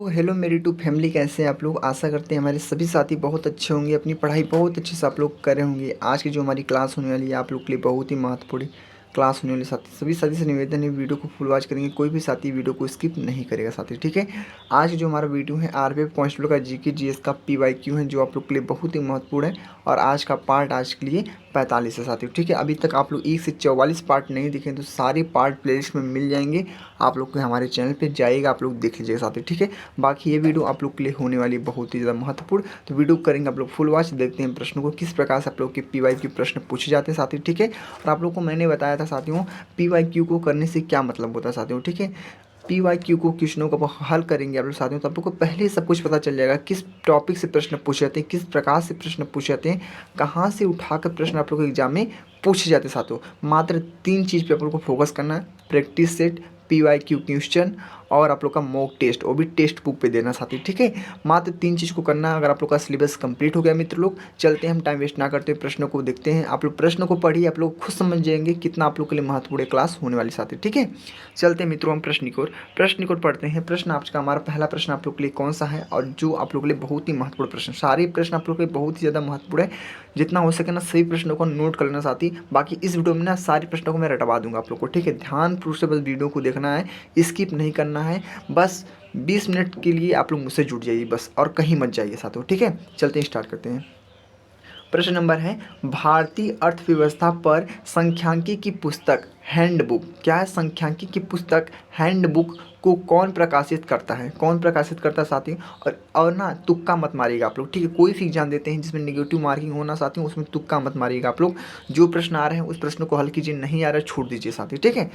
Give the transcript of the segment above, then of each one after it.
तो हेलो मेरी YouTube family, कैसे हैं आप लोग। आशा करते हैं हमारे सभी साथी बहुत अच्छे होंगे, अपनी पढ़ाई बहुत अच्छे से आप लोग कर रहे होंगे। आज की जो हमारी क्लास होने वाली है आप लोग के लिए बहुत ही महत्वपूर्ण क्लास होने वाली। साथी सभी साथी से निवेदन है, वीडियो को फुल वॉच करेंगे, कोई भी साथी वीडियो को स्किप नहीं करेगा साथी, ठीक है। आज की जो हमारा वीडियो है आरबीआई कांस्टेबल का जीके जीएस का पीवाईक्यू है, जो आप लोग के लिए बहुत ही महत्वपूर्ण है। और आज का पार्ट आज के लिए 45 है साथियों, ठीक है। अभी तक आप लोग 1 से 44 पार्ट नहीं दिखे तो सारे पार्ट प्लेलिस्ट में मिल जाएंगे, आप लोग को हमारे चैनल पे जाइएगा, आप लोग देख लीजिएगा साथियों, ठीक है। बाकी ये वीडियो आप लोग के लिए होने वाली बहुत ही ज़्यादा महत्वपूर्ण, तो वीडियो करेंगे आप लोग फुल वॉच। देखते हैं प्रश्नों को किस प्रकार से आप लोग के पीवाईक्यू प्रश्न पूछे जाते हैं साथियों, ठीक है। और आप लोग को मैंने बताया था साथियों पीवाईक्यू को करने से क्या मतलब होता है साथियों, ठीक है। पीवाईक्यू को क्वेश्चनों को हल करेंगे आप लोग साथियों, तो आप लोग को पहले ही सब कुछ पता चल जाएगा किस टॉपिक से प्रश्न पूछे जाते हैं, किस प्रकार से प्रश्न पूछे जाते हैं, कहाँ से उठाकर प्रश्न आप लोग को एग्जाम में पूछे जाते हैं साथियों। मात्र 3 चीज़ पे आप लोग को फोकस करना है, प्रैक्टिस सेट, पीवाईक्यू क्वेश्चन और आप लोग का मॉक टेस्ट, वो भी टेक्स्ट बुक पे देना साथी, ठीक है। मात्र 3 चीज़ को करना है। अगर आप लोग का सिलेबस कंप्लीट हो गया मित्र लोग, चलते हैं हम टाइम वेस्ट ना करते हुए प्रश्नों को देखते हैं। आप लोग प्रश्न को पढ़िए, आप लोग खुद समझ जाएंगे कितना आप लोग के लिए महत्वपूर्ण क्लास होने वाली साथी, ठीक है। चलते हैं मित्रों हम प्रश्न को पढ़ते हैं। प्रश्न आपका हमारा पहला प्रश्न आप लोग के लिए कौन सा है, और जो आप लोग के लिए बहुत ही महत्वपूर्ण प्रश्न, सारे प्रश्न आप लोग के लिए बहुत ही ज़्यादा महत्वपूर्ण है। जितना हो सके ना सभी प्रश्नों को नोट कर लेना साथी। बाकी इस वीडियो में ना सारे प्रश्नों को मैं रटवा दूंगा आप लोग को, ठीक है। ध्यानपूर्वक से बस वीडियो को देखना है, स्किप नहीं करना है। बस 20 मिनट के लिए आप लोग मुझसे जुड़ जाइए बस, और कहीं मत जाइए साथियों, ठीक है। चलते हैं स्टार्ट करते हैं। प्रश्न नंबर है, भारतीय अर्थव्यवस्था पर सांख्यिकी की पुस्तक हैंडबुक क्या है। सांख्यिकी की पुस्तक हैंडबुक को कौन प्रकाशित करता है, कौन प्रकाशित करता है साथियों। और ना तुक्का मत मारिएगा आप लोग, ठीक है। कोई भी एग्जाम देते हैं जिसमें नेगेटिव मार्किंग होना साथियों, उसमें तुक्का मत मारिएगा आप लोग। जो प्रश्न आ रहे हैं उस प्रश्न को हल कीजिए, नहीं आ रहा है छोड़ दीजिए साथियों, ठीक है।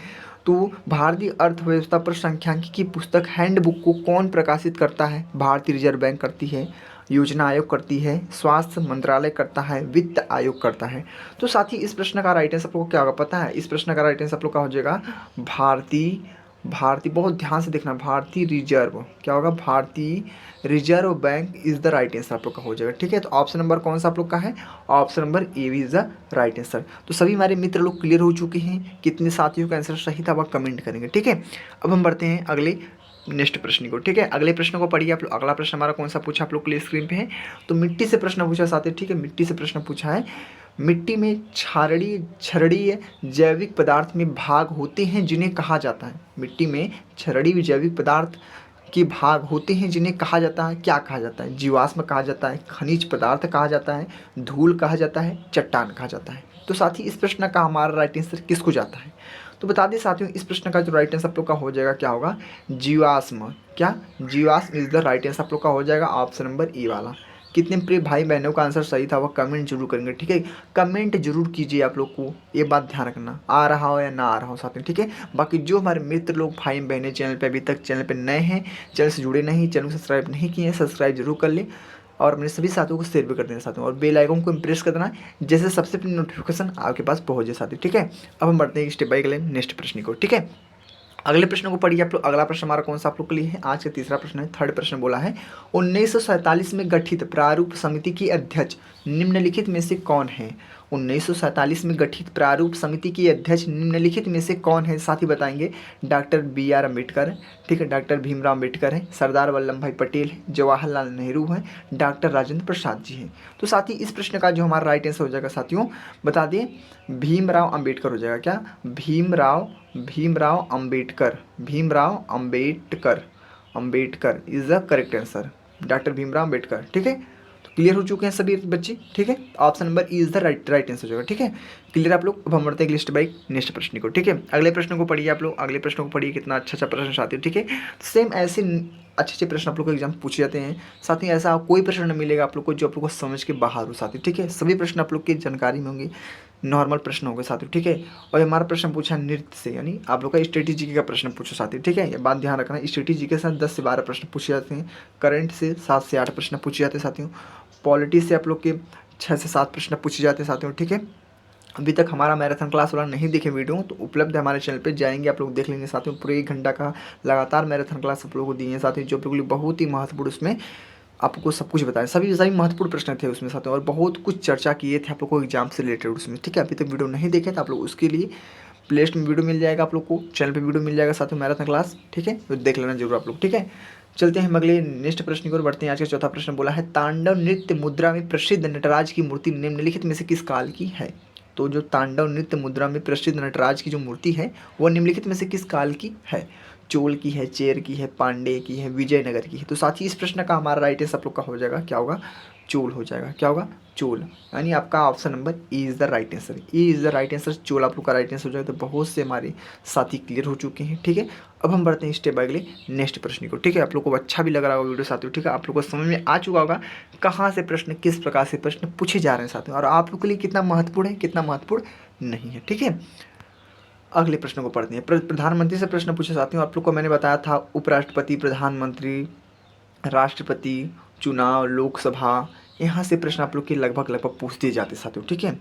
तो भारतीय अर्थव्यवस्था पर सांख्यिकी की पुस्तक हैंडबुक को कौन प्रकाशित करता है। भारतीय रिजर्व बैंक करती है, योजना आयोग करती है, स्वास्थ्य मंत्रालय करता है, वित्त आयोग करता है। तो साथ ही इस प्रश्न का राइट आंसर आप लोग को क्या होगा पता है। इस प्रश्न का राइट आंसर आप लोग का हो जाएगा भारतीय भारतीय बहुत ध्यान से देखना, भारतीय रिजर्व क्या होगा, भारतीय reserve bank is the right answer आप लोग का हो जाएगा, ठीक है। तो ऑप्शन नंबर कौन सा आप लोग का है, option number A is the right answer. तो सभी हमारे मित्र लोग क्लियर हो चुके हैं, कितने साथियों का आंसर सही था वह कमेंट करेंगे, ठीक है। अब हम बढ़ते हैं अगले नेक्स्ट प्रश्न को, ठीक है। अगले प्रश्न को पढ़िए आप लोग। अगला प्रश्न हमारा कौन सा पूछा आप लोग के लिए स्क्रीन पे है, तो मिट्टी से प्रश्न पूछा साथी, ठीक है। मिट्टी से प्रश्न पूछा है, मिट्टी में क्षारीय जैविक पदार्थ में भाग होते हैं जिन्हें कहा जाता है। मिट्टी में क्षारीय जैविक पदार्थ के भाग होते हैं जिन्हें कहा जाता है, क्या कहा जाता है। जीवाश्म कहा जाता है, खनिज पदार्थ कहा जाता है, धूल कहा जाता है, चट्टान कहा जाता है। तो साथ ही इस प्रश्न का हमारा राइट आंसर किसको जाता है, तो बता दें साथियों इस प्रश्न का जो राइट आंसर आप लोग का हो जाएगा क्या होगा, जीवाश्म। क्या, जीवाश्म इज द राइट आंसर आप लोग का हो जाएगा, ऑप्शन नंबर ए वाला। कितने प्रिय भाई बहनों का आंसर सही था वह कमेंट जरूर करेंगे, ठीक है। कमेंट जरूर कीजिए आप लोग को, ये बात ध्यान रखना, आ रहा हो या ना आ रहा हो साथियों, ठीक है। बाकी जो हमारे मित्र लोग भाई बहनें चैनल पे अभी तक चैनल पे नए हैं, चैनल से जुड़े नहीं, चैनल को सब्सक्राइब नहीं किए हैं, सब्सक्राइब जरूर कर लें, और अपने सभी साथियों को शेयर भी कर देना साथियों, और बेल आइकन को प्रेस कर देना, जैसे सबसे पहले नोटिफिकेशन आपके पास पहुंच जाए साथियों, ठीक है। अब हम बढ़ते हैं स्टेप बाय अगले नेक्स्ट प्रश्न को, ठीक है। अगले प्रश्न को पढ़िए आप लोग। अगला प्रश्न हमारा कौन सा आप लोग के लिए है, आज का तीसरा प्रश्न है। थर्ड प्रश्न बोला है, 1947 में गठित प्रारूप समिति की अध्यक्ष निम्नलिखित में से कौन है। 1947 में गठित प्रारूप समिति की अध्यक्ष निम्नलिखित में से कौन है, साथ ही बताएंगे। डॉक्टर बी आर अम्बेडकर, ठीक है, डॉक्टर भीमराव अम्बेडकर है, सरदार वल्लभ भाई पटेल है, जवाहरलाल नेहरू है, डॉक्टर राजेंद्र प्रसाद जी हैं। तो साथ ही इस प्रश्न का जो हमारा राइट आंसर हो जाएगा साथियों, बता दें भीमराव अम्बेडकर हो जाएगा। क्या, Bhimrao Ambedkar, Bhimrao Ambedkar, Ambedkar is the correct answer, doctor Bhimrao Ambedkar, ठीक है। तो क्लियर हो चुके हैं सभी बच्चे, ठीक है। Option number E is the right answer होगा, ठीक है। क्लियर आप लोग। अब हम बढ़ते हैं लिस्ट बाई नेक्स्ट प्रश्न को, ठीक है। अगले प्रश्न को पढ़िए आप लोग। अगले प्रश्न को पढ़िए, कितना अच्छा प्रश्न आते हैं, ठीक है। सेम ऐसे अच्छे प्रश्न आप लोग को एग्जाम पूछे जाते हैं। साथ ही ऐसा कोई प्रश्न नहीं मिलेगा आप लोग को जो आप लोग को समझ के बाहर हो साथी, ठीक है। सभी प्रश्न आप लोग की जानकारी में होंगे, नॉर्मल प्रश्न होंगे साथी, ठीक है। और हमारा प्रश्न पूछा नृत्य से, यानी आप लोग का स्ट्रेटेजी का प्रश्न पूछो साथी, ठीक है। ये बात ध्यान रखना, स्ट्रेटेजी के साथ 10 से 12 प्रश्न पूछे जाते हैं, करंट से 7 से 8 प्रश्न पूछे जाते हैं साथियों, पॉलिटी से आप लोग के 6 से 7 प्रश्न पूछे जाते हैं साथियों, ठीक है। अभी तक हमारा मैराथन क्लास वाला नहीं देखे वीडियो तो उपलब्ध है हमारे चैनल पे, जाएंगे आप लोग देख लेंगे साथियों। पूरे 1 घंटा का लगातार मैराथन क्लास आप लोगों को दिए हैं साथियों, जो बिल्कुल बहुत ही महत्वपूर्ण, उसमें आपको सब कुछ बताया, सभी महत्वपूर्ण प्रश्न थे उसमें साथियों, और बहुत कुछ चर्चा किए थे आप लोग को एग्जाम से रिलेटेड उसमें, ठीक है। अभी तक वीडियो नहीं देखे तो आप लोग उसके लिए प्लेलिस्ट में वीडियो मिल जाएगा, आप लोग को चैनल पे वीडियो मिल जाएगा साथियों, मैराथन क्लास, ठीक है। तो देख लेना जरूर आप लोग, ठीक है। चलते हैं हम अगले नेक्स्ट प्रश्न की ओर बढ़ते हैं। आज का चौथा प्रश्न बोला है, तांडव नृत्य मुद्रा में प्रसिद्ध नटराज की मूर्ति निम्नलिखित में से किस काल की है। तो जो तांडव नृत्य मुद्रा में प्रसिद्ध नटराज की जो मूर्ति है वह निम्नलिखित में से किस काल की है। चोल की है, चेर की है, पांडे की है, विजयनगर की है। तो साथ ही इस प्रश्न का हमारा राइट आंसर आप लोग का हो जाएगा, क्या होगा, चोल हो जाएगा। क्या होगा, चोल, यानी आपका option number E is the right answer. E is the right answer, Chola आप लोग का राइट आंसर हो जाएगा। तो बहुत से हमारे साथी क्लियर हो चुके हैं। ठीक है, अब हम बढ़ते हैं स्टेप बाय अगले नेक्स्ट प्रश्न को। ठीक है, आप लोग को अच्छा भी लग रहा होगा वीडियो साथियों। ठीक है, आप लोग को समझ में आ चुका होगा कहाँ से प्रश्न, किस प्रकार से प्रश्न पूछे जा रहे हैं साथियों, और आप लोग के लिए कितना महत्वपूर्ण है, कितना महत्वपूर्ण नहीं है। ठीक है, अगले प्रश्न को पढ़ते हैं। प्रधानमंत्री से प्रश्न पूछे साथियों। आप लोग को मैंने बताया था उपराष्ट्रपति, प्रधानमंत्री, राष्ट्रपति, चुनाव, लोकसभा, यहाँ से प्रश्न आप लोग के लगभग लगभग पूछते जाते साथियों। ठीक है,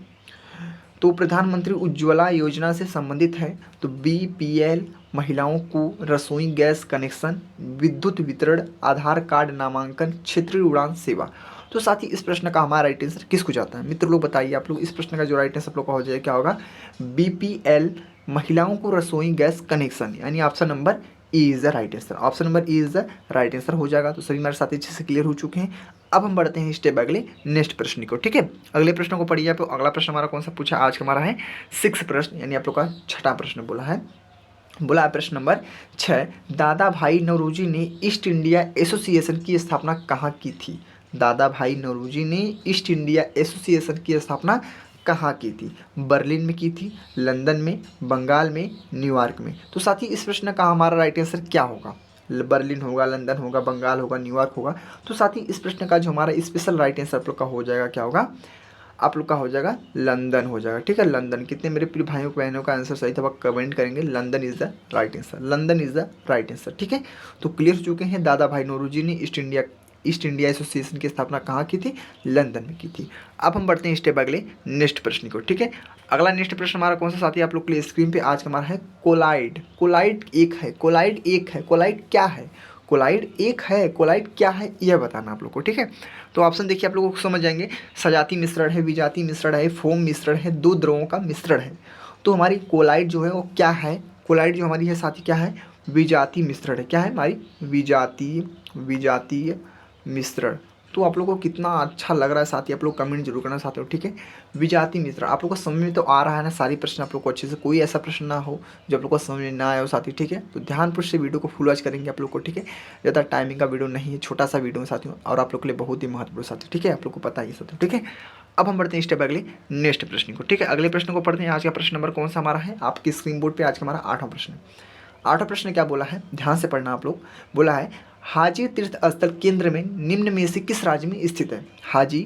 तो प्रधानमंत्री उज्ज्वला योजना से संबंधित है तो बीपीएल, महिलाओं को रसोई गैस कनेक्शन, विद्युत वितरण, आधार कार्ड नामांकन, क्षेत्रीय उड़ान सेवा। तो साथ ही इस प्रश्न का हमारा राइट आंसर किसको जाता है मित्र लोग, बताइए आप लोग। इस प्रश्न का जो राइट आंसर आप लोग का हो जाएगा, क्या होगा, बीपीएल, महिलाओं को रसोई गैस कनेक्शन, यानी option number E is the right answer. Option number E is the right answer हो जाएगा। तो सभी हमारे साथी अच्छे से क्लियर हो चुके हैं। अब हम बढ़ते हैं स्टेप अगले नेक्स्ट प्रश्न को। ठीक है, अगले प्रश्न को पढ़िए आप। अगला प्रश्न हमारा कौन सा पूछा, आज का हमारा है 6 प्रश्न, यानी आप लोग का छठा प्रश्न बोला है। प्रश्न नंबर 6, दादा भाई नौरोजी ने ईस्ट इंडिया एसोसिएशन की स्थापना कहाँ की थी। दादा भाई नौरोजी ने ईस्ट इंडिया एसोसिएशन की स्थापना कहाँ की थी। बर्लिन में की थी, लंदन में, बंगाल में, न्यूयॉर्क में। तो साथ ही इस प्रश्न का हमारा राइट आंसर क्या होगा, बर्लिन होगा, लंदन होगा, बंगाल होगा, न्यूयॉर्क होगा। तो साथ ही इस प्रश्न का जो हमारा स्पेशल राइट आंसर आप लोग का हो जाएगा, क्या होगा, आप लोग का हो जाएगा लंदन हो जाएगा। ठीक है, लंदन। कितने मेरे प्रिय भाइयों बहनों का आंसर सही था वह कमेंट करेंगे। London is the right answer, London is the right answer. ठीक है, तो क्लियर हो चुके हैं। दादा भाई नौरोजी ने ईस्ट इंडिया एसोसिएशन की स्थापना कहाँ की थी, लंदन में की थी। अब हम बढ़ते हैं स्टेप अगले नेक्स्ट प्रश्न को। ठीक है, अगला नेक्स्ट प्रश्न हमारा कौन सा साथी आप लोग के लिए स्क्रीन पे आज का हमारा है, कोलाइड। कोलाइड एक है, कोलाइड एक है, कोलाइड क्या है, कोलाइड एक है, कोलाइड क्या है, यह बताना आप लोग को। ठीक है, तो ऑप्शन देखिए आप लोगों को समझ जाएंगे। सजाती मिश्रण है, विजातीय मिश्रण है, फोम मिश्रण है, दो द्रवों का मिश्रण है। तो हमारी कोलाइड जो है वो क्या है, कोलाइड जो हमारी है साथी क्या है, विजातीय मिश्रण है। क्या है हमारी, विजातीय मिश्रण। तो आप लोगों को कितना अच्छा लग रहा है साथी, आप लोग कमेंट जरूर करना चाहते हो। ठीक है, विजातीय मिश्रण आप लोग को समझ में तो आ रहा है ना, सारी प्रश्न आप लोग को अच्छे से, कोई ऐसा प्रश्न ना हो जो आप लोग को समझ में ना आए हो साथी। ठीक है, तो ध्यानपूर्वक से वीडियो को फुल वॉच करेंगे आप लोग को। ठीक है, ज़्यादा टाइमिंग का वीडियो नहीं है, छोटा सा वीडियो है साथियों, और आप लोग के लिए बहुत ही महत्वपूर्ण साथी। ठीक है, आप लोग को पता ही साथियों। ठीक है, अब हम बढ़ते हैं स्टेप अगले नेक्स्ट प्रश्न को। ठीक है, अगले प्रश्न को पढ़ते हैं। आज का प्रश्न नंबर कौन सा हमारा है, आपकी स्क्रीन बोर्ड पर आज का हमारा 8वां प्रश्न है। 8वां प्रश्न क्या बोला है, ध्यान से पढ़ना आप लोग। बोला है, हाजी तीर्थ स्थल केंद्र में निम्न में से किस राज्य में स्थित है। हाजी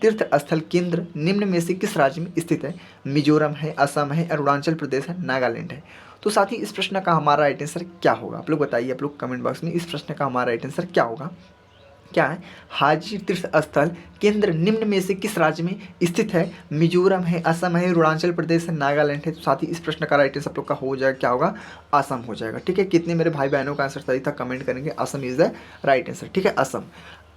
तीर्थ स्थल केंद्र निम्न में से किस राज्य में स्थित है। मिजोरम है, असम है, अरुणाचल प्रदेश है, नागालैंड है। तो साथ ही इस प्रश्न का हमारा राइट आंसर क्या होगा, आप लोग बताइए आप लोग कमेंट बॉक्स में। इस प्रश्न का हमारा राइट आंसर क्या होगा, क्या है, हाजी तीर्थ स्थल केंद्र निम्न में से किस राज्य में स्थित है। मिजोरम है, असम है, अरुणाचल प्रदेश है, नागालैंड है। तो साथ ही इस प्रश्न का राइट आंसर आप लोग का हो जाएगा, क्या होगा, असम हो जाएगा। ठीक है, कितने मेरे भाई बहनों का आंसर सही था कमेंट करेंगे। Assam is the right answer. ठीक है, असम।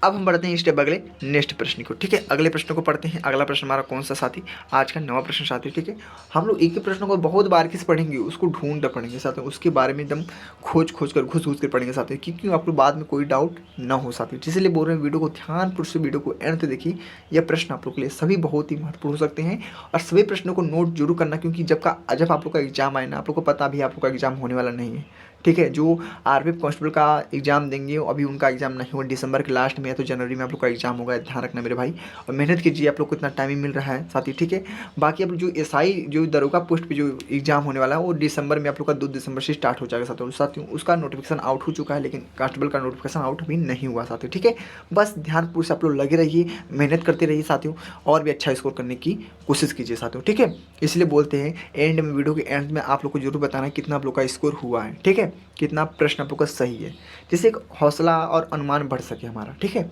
अब हम बढ़ते हैं स्टेप अगले नेक्स्ट प्रश्न को। ठीक है, अगले प्रश्न को पढ़ते हैं। अगला प्रश्न हमारा कौन सा साथी, आज का 9वां प्रश्न साथी। ठीक है, हम लोग एक ही प्रश्न को बहुत बारीकी से पढ़ेंगे, उसको ढूंढ पढ़ेंगे साथ में, उसके बारे में एकदम खोज कर घुस कर पढ़ेंगे साथ में, क्योंकि आप लोग बाद में कोई डाउट ना हो साथी। इसलिए बोल रहे हैं वीडियो को ध्यानपूर्वक से वीडियो को एंड तक देखिए। यह प्रश्न आप लोग के लिए सभी बहुत ही महत्वपूर्ण हो सकते हैं, और सभी प्रश्नों को नोट जरूर करना, क्योंकि जब आप लोग का एग्जाम आए ना, आप लोग को पता भी आप लोग का एग्जाम होने वाला नहीं है। ठीक है, जो आरपीएफ कांस्टेबल का एग्जाम देंगे अभी उनका एग्जाम नहीं हुआ, दिसंबर के लास्ट में या तो जनवरी में आप लोग का एग्जाम होगा। ध्यान रखना मेरे भाई, और मेहनत कीजिए, आप लोग को इतना टाइम ही मिल रहा है साथी। ठीक है, बाकी अब जो एसआई जो दरोगा पोस्ट पे जो एग्जाम होने वाला है वो दिसंबर में आप लोग का 2 दिसंबर से स्टार्ट हो जाएगा साथियों। उसका नोटिफिकेशन आउट हो चुका है, लेकिन कांस्टेबल का नोटिफिकेशन आउट अभी नहीं हुआ साथियों। ठीक है, बस ध्यानपूर्वक से आप लोग लगे रहिए, मेहनत करते रहिए साथियों, और भी अच्छा स्कोर करने की कोशिश कीजिए साथियों। ठीक है, इसलिए बोलते हैं एंड में, वीडियो के एंड में आप लोग को जरूर बताना कितना आप लोग का स्कोर हुआ है। ठीक है, कितना प्रश्न आप लोग का सही है, जिससे एक हौसला और अनुमान बढ़ सके हमारा। ठीक है,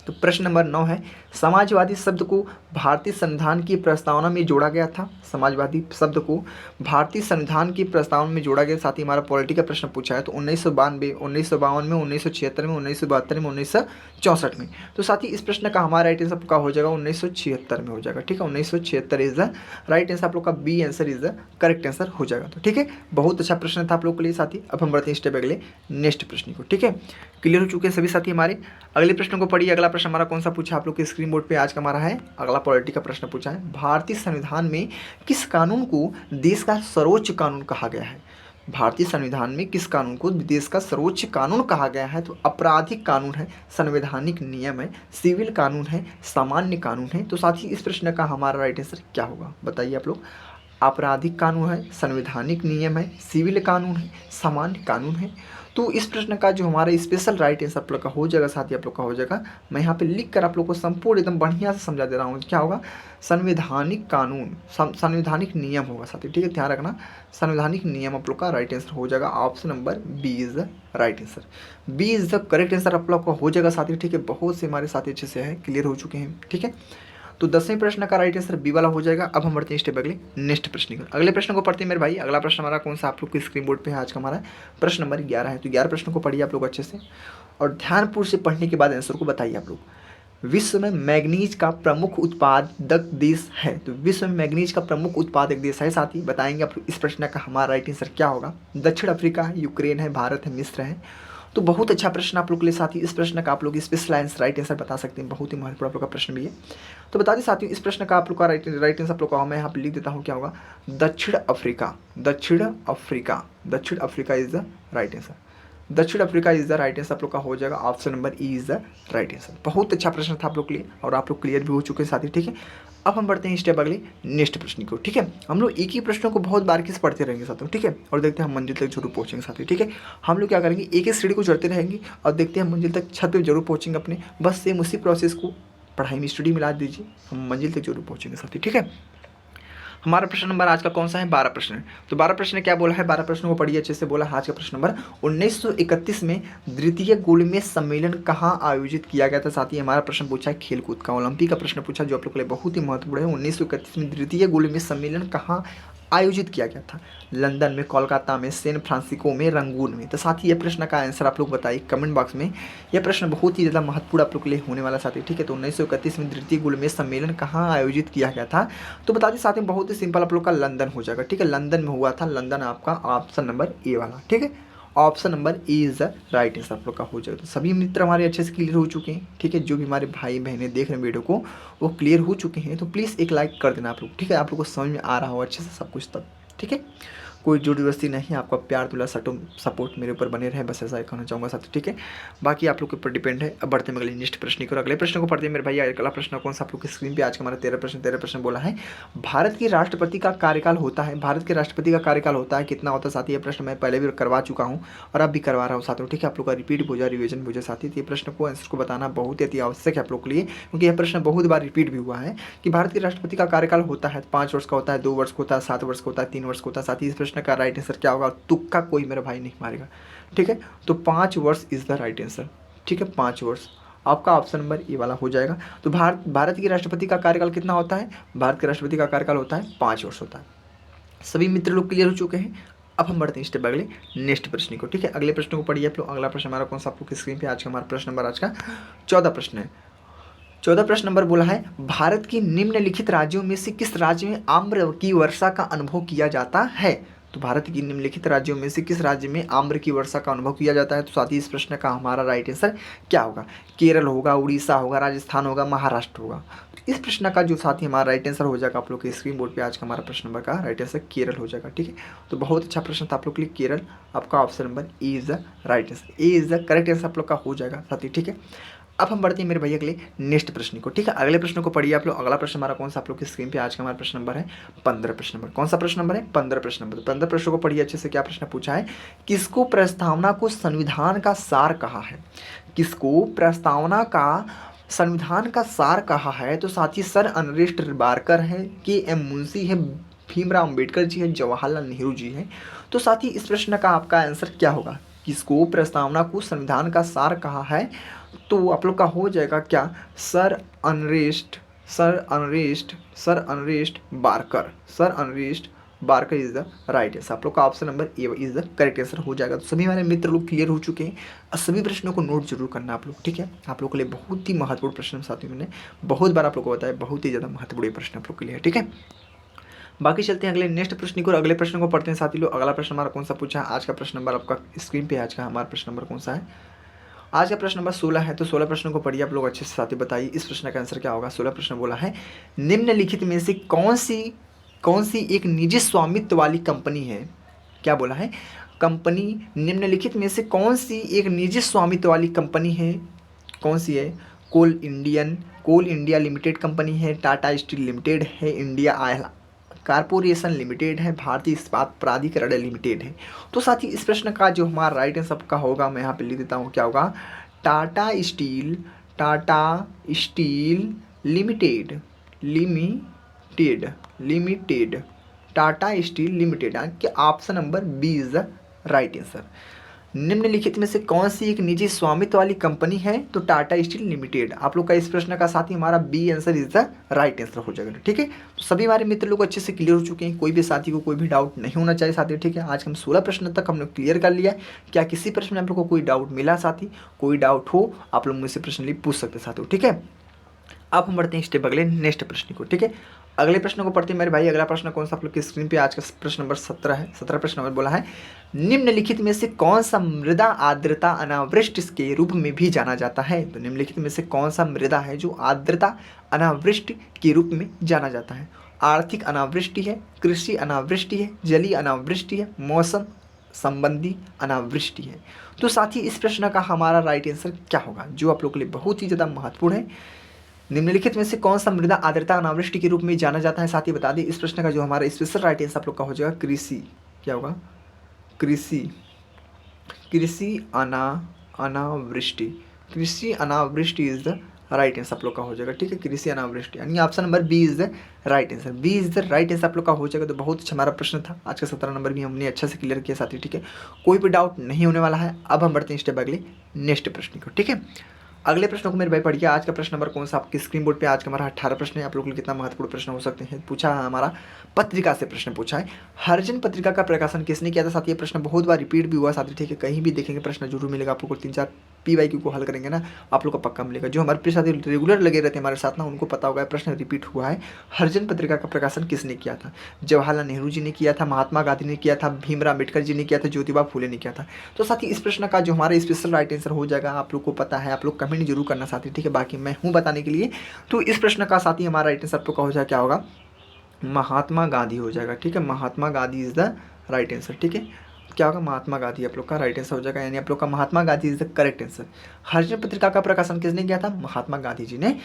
तो प्रश्न नंबर 9 है, समाजवादी शब्द को भारतीय संविधान की प्रस्तावना में जोड़ा गया था। समाजवादी शब्द को भारतीय संविधान की प्रस्तावना में जोड़ा गया। साथ ही हमारा पॉलिटी का प्रश्न पूछा है तो 1992, 1952 में, 1976 में, 1972 में, 1964 में। तो साथ ही इस प्रश्न का हमारा राइट आंसर आपका हो जाएगा 1976 में हो जाएगा। ठीक है, 1976 इज द राइट आंसर। आप लोग का B answer is the correct answer हो जाएगा। तो ठीक है, बहुत अच्छा प्रश्न था आप लोग के लिए साथी। अब हम बढ़ते हैं स्टेप अगले नेक्स्ट प्रश्न को। ठीक है, क्लियर हो चुके हैं सभी साथी हमारे। अगले प्रश्न को पढ़िए। अगला प्रश्न हमारा कौन सा पूछा आप लोग के स्क्रीन बोर्ड पे आज का हमारा है, अगला पॉलिटी का प्रश्न पूछा है, भारतीय संविधान में किस कानून को देश का सर्वोच्च कानून कहा गया है। भारतीय संविधान में किस कानून को देश का सर्वोच्च कानून कहा गया है। तो आपराधिक कानून है, संवैधानिक नियम है, सिविल कानून है, सामान्य कानून है। तो साथ ही इस प्रश्न का हमारा राइट आंसर क्या होगा बताइए आप लोग। आपराधिक कानून है, संवैधानिक नियम है, सिविल कानून है, सामान्य कानून है। तो इस प्रश्न का जो हमारा स्पेशल राइट आंसर आप लोग का हो जाएगा साथी, आप लोग का हो जाएगा, मैं यहाँ पे लिख कर आप लोग को संपूर्ण एकदम बढ़िया से समझा दे रहा हूँ। क्या होगा, संवैधानिक कानून, संवैधानिक नियम होगा साथी। ठीक है, ध्यान रखना, संवैधानिक नियम आप लोग का राइट आंसर हो जाएगा। Option number B is the right answer. B is the correct answer आप लोग का हो जाएगा साथी। ठीक है, बहुत से हमारे साथी अच्छे से है, क्लियर हो चुके हैं। ठीक है, तो 10वें प्रश्न का राइट आंसर बी वाला हो जाएगा। अब हम बढ़ते हैं स्टेप अगले नेक्स्ट प्रश्न को। अगले प्रश्न को पढ़ते हैं मेरे भाई। अगला प्रश्न हमारा कौन सा आप लोग के स्क्रीन बोर्ड पे है आज का हमारा प्रश्न नंबर 11 है। तो 11 प्रश्न को पढ़िए आप लोग अच्छे से और ध्यानपूर्वक से पढ़ने के बाद आंसर को बताइए आप लोग। विश्व में मैग्नीज का प्रमुख उत्पादक देश है। तो विश्व में मैग्नीज का प्रमुख उत्पादक देश है साथी, बताएंगे आप लोग इस प्रश्न का हमारा राइट आंसर क्या होगा। दक्षिण अफ्रीका है, यूक्रेन है, भारत है, मिस्र है। तो बहुत अच्छा प्रश्न आप लोग के लिए साथी। इस प्रश्न का आप लोग स्पेशल आंसर राइट आंसर बता सकते हैं, बहुत ही महत्वपूर्ण आप लोग का प्रश्न भी है। तो बता दें साथियों, इस प्रश्न का आप लोग का राइट आंसर आप लोग का मैं यहाँ पे लिख देता हूँ, क्या होगा, दक्षिण अफ्रीका। दक्षिण अफ्रीका, दक्षिण Africa is the right answer. दक्षिण Africa is the right answer आप लोग का हो जाएगा। Option number E is the right answer. बहुत अच्छा प्रश्न था आप लोग के लिए और आप लोग क्लियर भी हो चुके हैं साथी। ठीक है, अब हम बढ़ते हैं स्टेप अगले नेक्स्ट प्रश्न को। ठीक है, हम लोग एक ही प्रश्नों को बहुत बारीकी से पढ़ते रहेंगे साथियों। ठीक है, और देखते हैं हम मंजिल तक जरूर पहुंचेंगे साथियों। ठीक है, हम लोग क्या करेंगे, एक एक सीढ़ी को चढ़ते रहेंगे और देखते हैं मंजिल तक, छत पे जरूर पहुंचेंगे अपने। बस सेम उसी प्रोसेस को पढ़ाई में स्टडी मिला दीजिए, हम मंजिल तक जरूर पहुंचेंगे साथी। ठीक है, हमारा प्रश्न नंबर आज का कौन सा है, 12 प्रश्न है। तो 12 प्रश्न क्या बोला है, 12 प्रश्नों को पढ़िए अच्छे से। बोला आज का प्रश्न नंबर 1931 में द्वितीय गोलमेज सम्मेलन कहाँ आयोजित किया गया था साथी। हमारा प्रश्न पूछा है खेलकूद का, ओलंपिक का प्रश्न पूछा जो आप लोग के लिए बहुत ही महत्वपूर्ण है। 1931 में द्वितीय गोलमेज सम्मेलन कहाँ आयोजित किया गया था। लंदन में, कोलकाता में, सैन फ्रांसिस्को में, रंगून में। तो साथ ही ये प्रश्न का आंसर आप लोग बताइए कमेंट बॉक्स में। यह प्रश्न बहुत ही ज़्यादा महत्वपूर्ण आप लोग के लिए होने वाला साथी। ठीक है, तो 1931 में द्वितीय गोलमेज सम्मेलन कहाँ आयोजित किया गया था। तो बता दें साथ में, बहुत ही सिंपल आप लोग का लंदन हो जाएगा। ठीक है, लंदन में हुआ था। लंदन आपका ऑप्शन नंबर ए वाला। ठीक है, option number A is the right answer आप लोग का हो जाएगा। तो सभी मित्र हमारे अच्छे से क्लियर हो चुके हैं। ठीक है, जो भी हमारे भाई बहनें देख रहे हैं वीडियो को वो क्लियर हो चुके हैं। तो प्लीज़ एक लाइक कर देना आप लोग। ठीक है, आप लोग को समझ में आ रहा हो अच्छे से सब कुछ तब। ठीक है, कोई जबरदस्ती नहीं, आपका प्यार दुला सपोर्ट मेरे ऊपर बने रहे, बस ऐसा ही कहना चाहूँगा साथी। ठीक है, बाकी आप लोग के ऊपर डिपेंड है। अब बढ़ते हैं अगले नेक्स्ट प्रश्न को। अगले प्रश्न को पढ़ते हैं मेरे भाई। अगला प्रश्न कौन सा आप लोग की स्क्रीन पे आज का हमारा 13 प्रश्न बोला है, भारत के राष्ट्रपति का कार्यकाल होता है। भारत के राष्ट्रपति का कार्यकाल होता है कितना होता है साथी। ये प्रश्न मैं पहले भी करवा चुका हूँ और अब भी करवा रहा हूँ साथियों। ठीक है, आप लोग का रिपीट हो जाए, रिविजन हो जाए साथी। तो ये प्रश्न को आंसर को बताना बहुत ही अति आवश्यक है आप लोग के लिए, क्योंकि यह प्रश्न बहुत बार रिपीट भी हुआ है कि भारत के राष्ट्रपति का कार्यकाल होता है 5 वर्ष का होता है, 2 वर्ष का होता है, 7 वर्ष का होता है, 3 वर्ष का होता है साथी। इस प्रश्न का राइट आंसर क्या होगा, तुक्का कोई मेरा भाई नहीं मारेगा। ठीक है, तो 5 वर्ष इज द राइट आंसर। ठीक है, 5 वर्ष आपका ऑप्शन नंबर ए वाला हो जाएगा। तो भारत के राष्ट्रपति का कार्यकाल कितना होता है, भारत के राष्ट्रपति का कार्यकाल होता है 5 वर्ष होता है। सभी मित्र लोग क्लियर हो चुके हैं। अब हम बढ़ते हैं स्टेप अगले नेक्स्ट प्रश्न को। ठीक है, अगले प्रश्न को पढ़िए आप लोग। अगला प्रश्न हमारा कौन सा आपको स्क्रीन पे आज का हमारा प्रश्न नंबर आज का 14 प्रश्न है। 14 प्रश्न नंबर बोला है, भारत के निम्नलिखित राज्यों में से किस राज्य में आम्र की वर्षा का अनुभव किया जाता है। तो भारत की निम्नलिखित राज्यों में से किस राज्य में आम्र की वर्षा का अनुभव किया जाता है। तो साथ ही इस प्रश्न का हमारा राइट आंसर क्या होगा, केरल होगा, उड़ीसा होगा, राजस्थान होगा, महाराष्ट्र होगा। तो इस प्रश्न का जो साथ ही हमारा राइट आंसर हो जाएगा आप लोग के स्क्रीन बोर्ड पे आज का हमारा प्रश्न नंबर का राइट आंसर केरल हो जाएगा। ठीक है, तो बहुत अच्छा प्रश्न था आप लोग के लिए। केरल आपका option number A is the right answer. A is the correct answer आप लोग का हो जाएगा साथ ही। ठीक है, अब हम बढ़ते हैं मेरे भैया अगले नेक्स्ट प्रश्न को। ठीक है, अगले प्रश्न को पढ़िए आप लोग। अगला प्रश्न हमारा कौन सा आप लोग की स्क्रीन पे आज का हमारा प्रश्न नंबर है 15 प्रश्न नंबर। कौन सा प्रश्न नंबर है, 15 प्रश्न नंबर। 15 प्रश्नों को पढ़िए अच्छे से। क्या प्रश्न पूछा है, किसको प्रस्तावना को संविधान का सार कहा है। किसको प्रस्तावना का संविधान का सार कहा है। तो साथी सर अनरेस्ट रिबारकर है, के.एम. मुंशी है, भीमराव अम्बेडकर जी है, जवाहरलाल नेहरू जी है। तो साथी इस प्रश्न का आपका आंसर क्या होगा, किसको, प्रस्तावना को संविधान का सार कहा है? तो आप लोग का हो जाएगा क्या, sir unrest, Barker, sir unrest Barker is the right answer. आप लोग का option number A is the correct answer हो जाएगा। तो सभी हमारे मित्र लोग क्लियर हो चुके हैं और सभी प्रश्नों को नोट जरूर करना आप लोग, ठीक है। आप लोग के लिए बहुत ही महत्वपूर्ण प्रश्न साथियों, मैंने बहुत बार आप लोग को बताया, बहुत ही ज़्यादा महत्वपूर्ण प्रश्न आप लोग के लिए, ठीक है। बाकी चलते हैं अगले नेक्स्ट प्रश्न को, अगले प्रश्न को पढ़ते हैं साथी लोग। अगला प्रश्न हमारा कौन सा पूछा है? आज का प्रश्न नंबर आपका स्क्रीन पे, आज का हमारा प्रश्न नंबर कौन सा है? आज का प्रश्न नंबर 16 है। तो 16 प्रश्नों को पढ़िए आप लोग अच्छे से साथी, बताइए इस प्रश्न का आंसर क्या होगा। 16 प्रश्न बोला है, निम्नलिखित में से कौन सी एक निजी स्वामित्व वाली कंपनी है? क्या बोला है? कंपनी, निम्नलिखित में से कौन सी एक निजी स्वामित्व वाली कंपनी है? कौन सी है? कोल इंडिया लिमिटेड कंपनी है, टाटा स्टील लिमिटेड है, इंडिया ऑयल कारपोरेशन लिमिटेड है, भारतीय इस्पात प्राधिकरण लिमिटेड है। तो साथ ही इस प्रश्न का जो हमारा राइट आंसर का होगा, मैं यहाँ पे लिख देता हूँ, क्या होगा? Tata steel limited, Tata steel limited, कि option number B is the right answer. निम्नलिखित में से कौन सी एक निजी स्वामित्व वाली कंपनी है? तो टाटा स्टील लिमिटेड। आप लोग का इस प्रश्न का साथ ही हमारा B answer is the right answer हो जाएगा, ठीक है। तो सभी हमारे मित्र लोग अच्छे से क्लियर हो चुके हैं, कोई भी साथी को कोई भी डाउट नहीं होना चाहिए साथी, ठीक है। आज हम 16 प्रश्न तक हमने क्लियर कर लिया। क्या किसी प्रश्न में आप लोग को कोई डाउट मिला साथी? कोई डाउट हो आप लोग मुझसे प्रश्न पूछ सकते साथी, ठीक है। अब हम बढ़ते हैं स्टेप अगले नेक्स्ट प्रश्न को, ठीक है। अगले प्रश्न को पढ़ते हैं मेरे भाई। अगला प्रश्न कौन सा आप लोग की स्क्रीन पे, आज का प्रश्न नंबर 17 है। 17 प्रश्न नंबर बोला है, निम्नलिखित में से कौन सा मृदा आर्द्रता अनावृष्टि के रूप में भी जाना जाता है? तो निम्नलिखित में से कौन सा मृदा है जो आर्द्रता अनावृष्टि के रूप में जाना जाता है? आर्थिक अनावृष्टि है, कृषि अनावृष्टि है, जलीय अनावृष्टि है, मौसम संबंधी अनावृष्टि है। तो साथ ही इस प्रश्न का हमारा राइट आंसर क्या होगा, जो आप लोग के लिए बहुत ही ज़्यादा महत्वपूर्ण है। निम्नलिखित में से कौन सा मृदा आर्द्रता अनावृष्टि के रूप में जाना जाता है? साथ ही बता दें इस प्रश्न का जो हमारा स्पेशल राइट आंसर आप लोग का हो जाएगा कृषि। क्या होगा? कृषि अनावृष्टि, कृषि अनावृष्टि इज द राइट आंसर आप लोग का हो जाएगा, ठीक है। कृषि अनावृष्टि यानी option number B is the right answer, B is the right answer आप लोग का हो जाएगा। तो बहुत अच्छा हमारा प्रश्न था आज का 17 नंबर भी हमने अच्छा से क्लियर किया साथी, ठीक है। कोई भी डाउट नहीं होने वाला है। अब हम बढ़ते हैं स्टेप अगले नेक्स्ट प्रश्न को, ठीक है। अगले प्रश्न को मेरे भाई पढ़िए। आज का प्रश्न नंबर कौन सा आपके स्क्रीन बोर्ड पे, आज का हमारा 18 प्रश्न है। आप लोग के लिए कितना महत्वपूर्ण प्रश्न हो सकते हैं, पूछा है हमारा पत्रिका से प्रश्न पूछा है। हरिजन पत्रिका का प्रकाशन किसने किया था साथी? ये प्रश्न बहुत बार रिपीट भी हुआ साथी, ठीक है। कहीं भी देखेंगे प्रश्न जरूर मिलेगा आप लोग को। 3-4 PYQ को हल करेंगे ना आप लोग को पक्का मिलेगा। जो हमारे साथी रेगुलर लगे रहते हैं हमारे साथ ना, उनको पता होगा प्रश्न रिपीट हुआ है। हरिजन पत्रिका का प्रकाशन किसने किया था? जवाहरलाल नेहरू जी ने किया था, महात्मा गांधी ने किया था, भीमराव अम्बेडकर जी ने किया था, ज्योतिबा फूले ने किया था। तो साथी इस प्रश्न का जो हमारा स्पेशल राइट आंसर हो जाएगा, आप लोग को पता है, आप लोग कमेंट जरूर करना साथी, ठीक है। बाकी मैं हूँ बताने के लिए। तो इस प्रश्न का साथी हमारा राइट आंसर आप लोग का हो जाएगा, क्या होगा? महात्मा गांधी हो जाएगा, ठीक है। Mahatma Gandhi is the right answer, ठीक है। क्या होगा? महात्मा गांधी आप लोग का राइट आंसर हो जाएगा, यानी आप लोग का Mahatma Gandhi is the correct answer. Harijan पत्रिका का प्रकाशन किसने किया था? महात्मा गांधी जी ने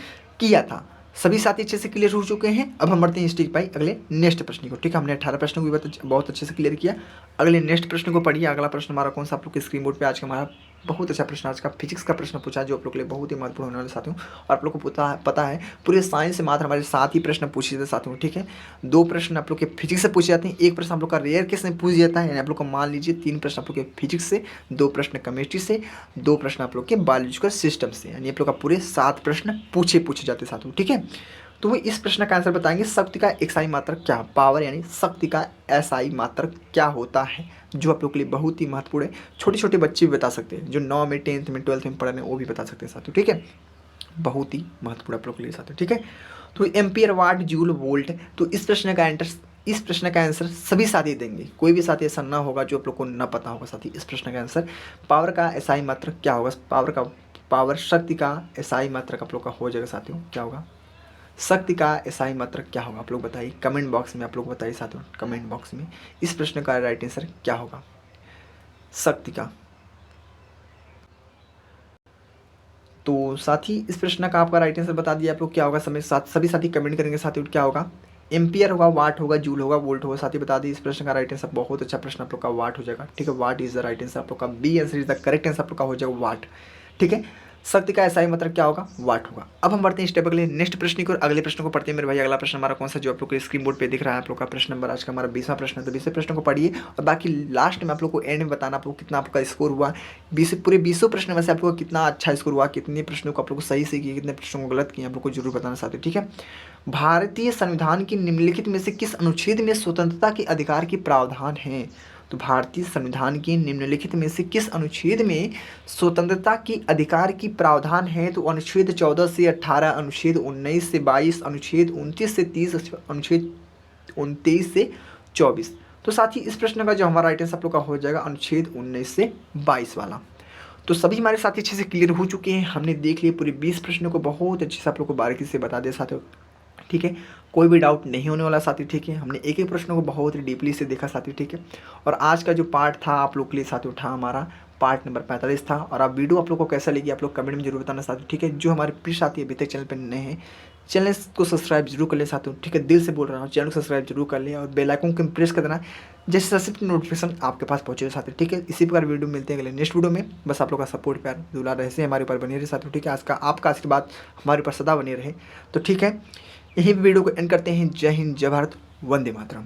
किया था। सभी साथी अच्छे से क्लियर हो चुके हैं। अब हम बढ़ते हैं स्टेप बाई अगले नेक्स्ट प्रश्न को, ठीक है। हमने 18 प्रश्नों को भी बहुत अच्छे से क्लियर किया। अगले नेक्स्ट प्रश्न को पढ़िए। अगला प्रश्न हमारा कौन सा आप लोग के स्क्रीन बोर्ड पे, आज का हमारा बहुत अच्छा प्रश्न, आज का फिजिक्स का प्रश्न पूछा, जो आप लोग के लिए बहुत ही महत्वपूर्ण होने वाले साथियों। और आप लोग को पता है पूरे साइंस से मात्र हमारे 7 ही प्रश्न पूछे जाते साथियों, ठीक है। 2 प्रश्न आप लोग के फिजिक्स से पूछे जाते हैं, 1 प्रश्न आप लोग का रेयर केस में पूछ जाता है। यानी आप लोग को मान लीजिए 3 प्रश्न आप लोग के फिजिक्स से, 2 प्रश्न केमिस्ट्री से, 2 प्रश्न आप लोग के बायोलॉजिकल सिस्टम से, यानी आप लोग का पूरे 7 प्रश्न पूछे जाते साथियों, ठीक है। तो वो इस प्रश्न का आंसर बताएंगे, शक्ति का एसआई मात्रक क्या, पावर यानी शक्ति का एसआई मात्रक क्या होता है, जो आप लोग के लिए बहुत ही महत्वपूर्ण है। छोटे छोटे बच्चे भी बता सकते हैं, जो 9 में 10th में 12th में पढ़ रहे हैं, वो भी बता सकते हैं साथियों, ठीक है। बहुत ही महत्वपूर्ण आप लोग के लिए साथियों, ठीक है। तो एम्पियर, वाट, जूल, वोल्ट, तो इस प्रश्न का आंसर सभी साथी देंगे। कोई भी साथी ऐसा ना होगा जो आप लोग को ना पता होगा साथी। इस प्रश्न का आंसर पावर का एसआई मात्रक क्या होगा? पावर शक्ति का एसआई मात्रक आप लोग का हो जाएगा साथियों, क्या होगा? शक्ति का एसआई मात्रक क्या होगा? आप लोग बताइए कमेंट बॉक्स में, आप लोग बताइए साथियों कमेंट बॉक्स में, इस प्रश्न का राइट आंसर क्या होगा शक्ति का। तो साथी इस प्रश्न का आपका राइट आंसर बता दिया आप लोग, क्या होगा? सभी साथी कमेंट करेंगे साथियों, क्या होगा? एम्पियर होगा, वाट होगा, जूल होगा, वोल्ट होगा। साथी बता दी इस प्रश्न का राइट आंसर, बहुत अच्छा प्रश्न आप लोग का वाट हो जाएगा, ठीक है। What is the right answer, आप लोग का B answer is the correct answer आप लोग का हो जाएगा वाट, ठीक है। शक्ति का ऐसा ही मतलब क्या होगा, वाट होगा। अब हम बढ़ते हैं स्टेप अगले नेक्स्ट प्रश्न की और अगले प्रश्न को पढ़ते हैं मेरे भाई। अगला प्रश्न हमारा कौन सा जो आप लोग को स्क्रीन बोर्ड पे दिख रहा है, आप लोग का प्रश्न नंबर आज का हमारा 20वां प्रश्न है। तो 20वें प्रश्न को पढ़िए और बाकी लास्ट में आप लोग को एंड में बताना आप लोग कितना आपका स्कोर हुआ। 20 पूरे 20 प्रश्न में से आप लोग को कितना अच्छा स्कोर हुआ, कितने प्रश्नों को आप लोग को सही से किए, कितने प्रश्नों को गलत किए, आप लोग को जरूर बताना साथियों, ठीक है। भारतीय संविधान की निम्नलिखित में से किस अनुच्छेद में स्वतंत्रता के अधिकार की प्रावधान है। तो भारतीय संविधान की निम्नलिखित में से किस अनुच्छेद में स्वतंत्रता की अधिकार की प्रावधान है। तो अनुच्छेद 14 से 18, अनुच्छेद 19 से 22, अनुच्छेद 29 से 30, अनुच्छेद 29 से 24। तो साथ ही इस प्रश्न का जो हमारा राइट आंसर आप लोग का हो जाएगा अनुच्छेद 19 से 22 वाला। तो सभी हमारे साथी अच्छे से क्लियर हो चुके हैं, हमने देख लिए पूरे 20 प्रश्नों को बहुत अच्छे से आप लोग को बारीकी से बता दिया साथियों, ठीक है। कोई भी डाउट नहीं होने वाला साथी, ठीक है। हमने एक एक प्रश्नों को बहुत ही डीपली से देखा साथी, ठीक है। और आज का जो पार्ट था आप लोग के लिए साथी उठा हमारा पार्ट नंबर 45 था। और आप वीडियो आप लोग को कैसा लगी आप लोग कमेंट में जरूर बताना साथी, ठीक है। जो हमारे प्रिय साथी अभी तक चैनल पर नए हैं, चैनल को सब्सक्राइब जरूर कर ले साथियों, ठीक है। दिल से बोल रहा हूँ, चैनल को सब्सक्राइब जरूर कर ले और बेल आइकन को प्रेस कर देना, जैसे सबसे नोटिफिकेशन आपके पास पहुंचे साथियों, ठीक है। इसी प्रकार वीडियो मिलते हैं अगले नेक्स्ट वीडियो में। बस आप लोग का सपोर्ट प्यार दुलार ऐसे हमारे ऊपर बने रहे साथियों, ठीक है। आज का आपका आशीर्वाद हमारे ऊपर सदा बने रहे, तो ठीक है। यही वीडियो को एंड करते हैं। जय हिंद, जय भारत, वंदे मातरम।